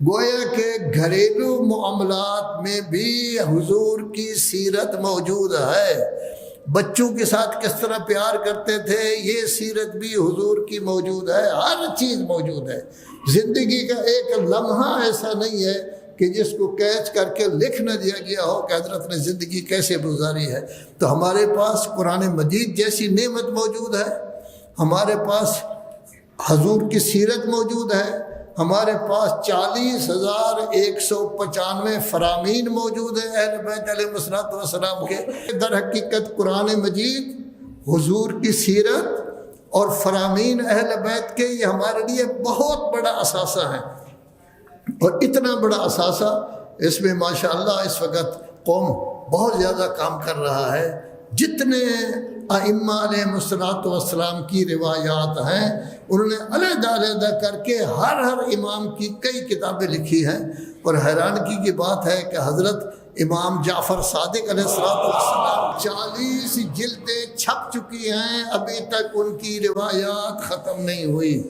گویا کہ گھریلو معاملات میں بھی حضور کی سیرت موجود ہے۔ بچوں کے ساتھ کس طرح پیار کرتے تھے، یہ سیرت بھی حضور کی موجود ہے، ہر چیز موجود ہے۔ زندگی کا ایک لمحہ ایسا نہیں ہے کہ جس کو کیچ کر کے لکھ نہ دیا گیا ہو کہ حضرت نے زندگی کیسے گزاری ہے۔ تو ہمارے پاس قرآن مجید جیسی نعمت موجود ہے، ہمارے پاس حضور کی سیرت موجود ہے، ہمارے پاس 40,195 فرامین موجود ہیں اہل بیت علیہ السلام کے۔ در حقیقت قرآن مجید، حضور کی سیرت اور فرامین اہل بیت کے، یہ ہمارے لیے بہت بڑا اثاثہ ہے۔ اور اتنا بڑا اثاثہ، اس میں ماشاءاللہ اس وقت قوم بہت زیادہ کام کر رہا ہے۔ جتنے ائمہ علیہ السلام کی روایات ہیں، انہوں نے علیحدہ علیحدہ کر کے ہر امام کی کئی کتابیں لکھی ہیں۔ اور حیرانگی کی بات ہے کہ حضرت امام جعفر صادق علیہ السلام 40 جلدیں چھپ چکی ہیں، ابھی تک ان کی روایات ختم نہیں ہوئی۔